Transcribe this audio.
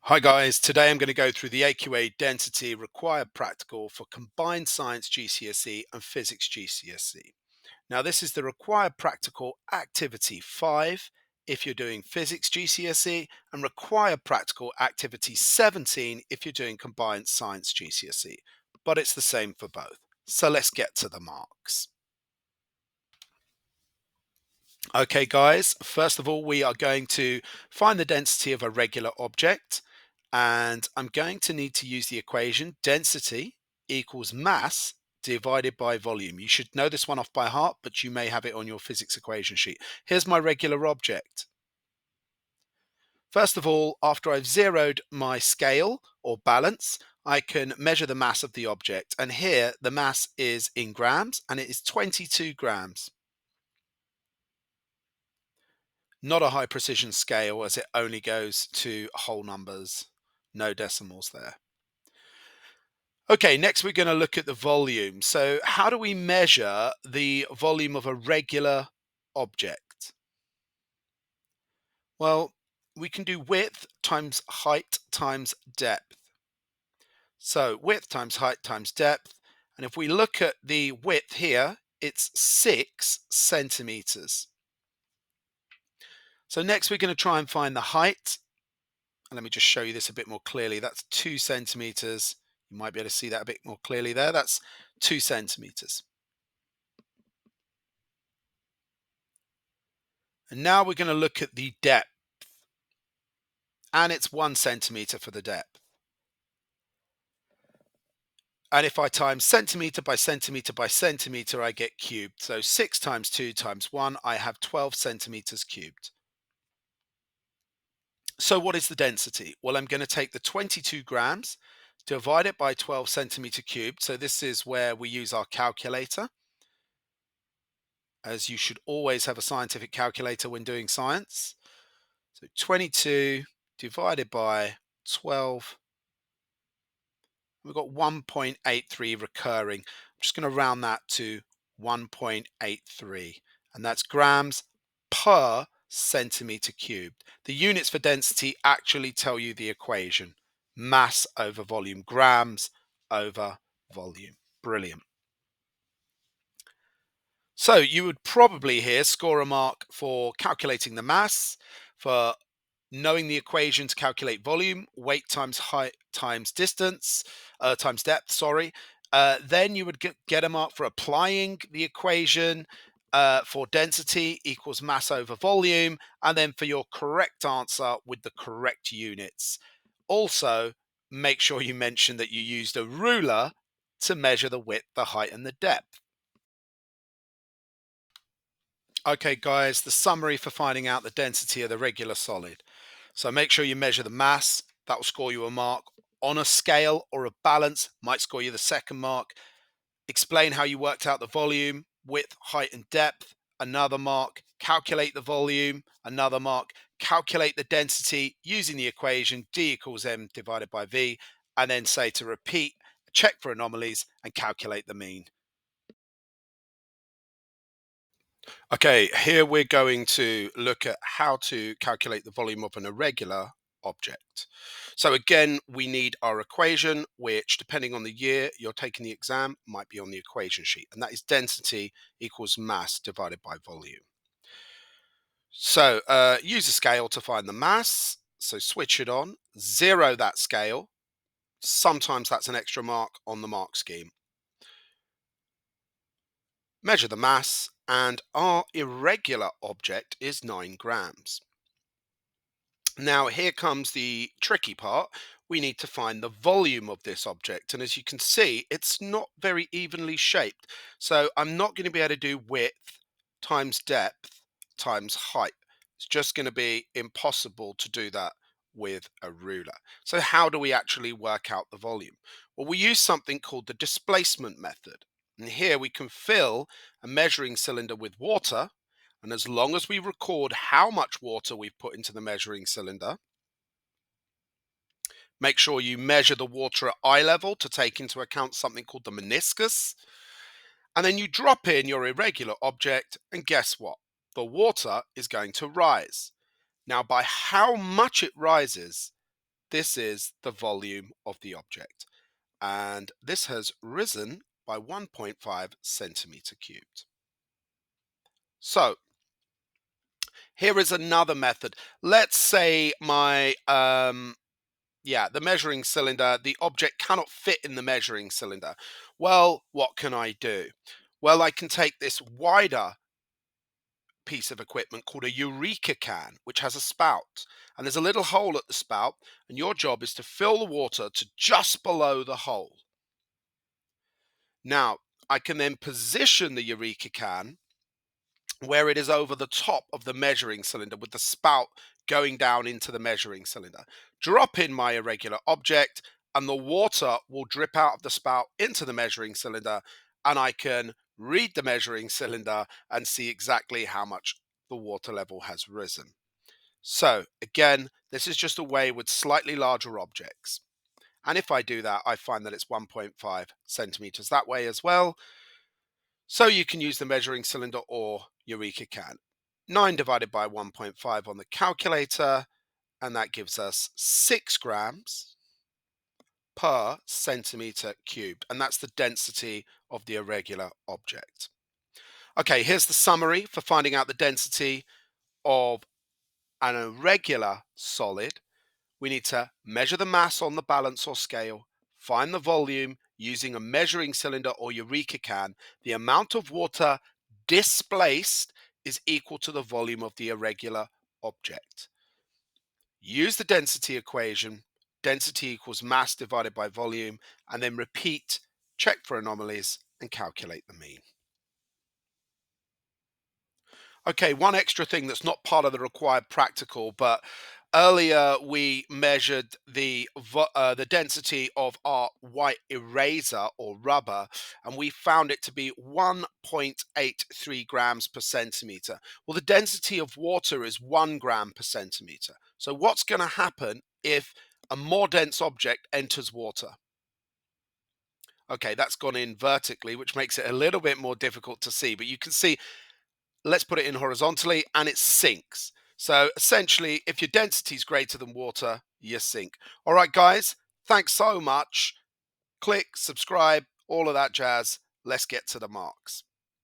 Hi guys, today I'm going to go through the AQA density required practical for combined science GCSE and physics GCSE. Now this is the required practical activity 5 if you're doing physics GCSE and required practical activity 17 if you're doing combined science GCSE, but it's the same for both. So let's get to the marks. Okay guys, first of all we are going to find the density of a regular object. And I'm going to need to use the equation density equals mass divided by volume. You should know this one off by heart, but you may have it on your physics equation sheet. Here's my regular object. First of all, after I've zeroed my scale or balance, I can measure the mass of the object. And here the mass is in grams and it is 22 grams. Not a high precision scale as it only goes to whole numbers, no decimals there. Okay, next we're going to look at the volume. So how do we measure the volume of a regular object? Well, we can do width times height times depth. So width times height times depth. And if we look at the width here, it's 6 centimeters. So next we're going to try and find the height. And let me just show you this a bit more clearly. That's 2 centimeters. You might be able to see that a bit more clearly there. That's 2 centimeters. And now we're going to look at the depth. And it's 1 centimeter for the depth. And if I times centimeter by centimeter by centimeter, I get cubed. So 6 times 2 times 1, I have 12 centimeters cubed. So what is the density? Well, I'm going to take the 22 grams, divide it by 12 centimeter cubed. So this is where we use our calculator, as you should always have a scientific calculator when doing science. So 22 divided by 12. We've got 1.83 recurring. I'm just going to round that to 1.83, and that's grams per centimeter cubed. The units for density actually tell you the equation. Mass over volume, grams over volume. Brilliant. So you would probably here score a mark for calculating the mass, for knowing the equation to calculate volume, weight times height times distance, times depth, sorry. Then you would get a mark for applying the equation for density equals mass over volume, and then for your correct answer with the correct units. Also, make sure you mention that you used a ruler to measure the width, the height, and the depth. Okay, guys, the summary for finding out the density of the regular solid. So make sure you measure the mass. That will score you a mark. On a scale or a balance, might score you the second mark. Explain how you worked out the volume, width, height, and depth. Another mark. Calculate the volume. Another mark. Calculate the density using the equation D equals M divided by V. And then say to repeat, check for anomalies, and calculate the mean. Okay, here we're going to look at how to calculate the volume of an irregular object. So again, we need our equation, which depending on the year you're taking the exam, might be on the equation sheet. And that is density equals mass divided by volume. So use a scale to find the mass. So switch it on, zero that scale. Sometimes that's an extra mark on the mark scheme. Measure the mass, and our irregular object is 9 grams. Now here comes the tricky part. We need to find the volume of this object, and as you can see, it's not very evenly shaped. So I'm not going to be able to do width times depth times height. It's just going to be impossible to do that with a ruler. So how do we actually work out the volume? Well, we use something called the displacement method. And here we can fill a measuring cylinder with water, and as long as we record how much water we've put into the measuring cylinder, make sure you measure the water at eye level to take into account something called the meniscus. And then you drop in your irregular object, and guess what? The water is going to rise. Now, by how much it rises this is the volume of the object. And this has risen by 1.5 centimeter cubed. So here is another method. Let's say the measuring cylinder, the object cannot fit in the measuring cylinder. Well, what can I do? Well, I can take this wider piece of equipment called a eureka can, which has a spout. And there's a little hole at the spout, and your job is to fill the water to just below the hole. Now, I can then position the eureka can where it is over the top of the measuring cylinder with the spout going down into the measuring cylinder. Drop in my irregular object, and the water will drip out of the spout into the measuring cylinder, and I can read the measuring cylinder and see exactly how much the water level has risen. So again, this is just a way with slightly larger objects. And if I do that, I find that it's 1.5 centimeters that way as well. So you can use the measuring cylinder or Eureka can. 9 divided by 1.5 on the calculator, and that gives us 6 grams per centimeter cubed. And that's the density of the irregular object. Okay, here's the summary for finding out the density of an irregular solid. We need to measure the mass on the balance or scale, find the volume using a measuring cylinder or Eureka can. The amount of water displaced is equal to the volume of the irregular object. Use the density equation, density equals mass divided by volume, and then repeat, check for anomalies, and calculate the mean. Okay, one extra thing that's not part of the required practical, but earlier we measured the density of our white eraser or rubber, and we found it to be 1.83 grams per centimeter. Well, the density of water is 1 gram per centimeter. So what's going to happen if a more dense object enters water? Okay, that's gone in vertically, which makes it a little bit more difficult to see, but you can see. Let's put it in horizontally, and it sinks. So essentially, if your density is greater than water, you sink. All right, guys, thanks so much. Click, subscribe, all of that jazz. Let's get to the marks.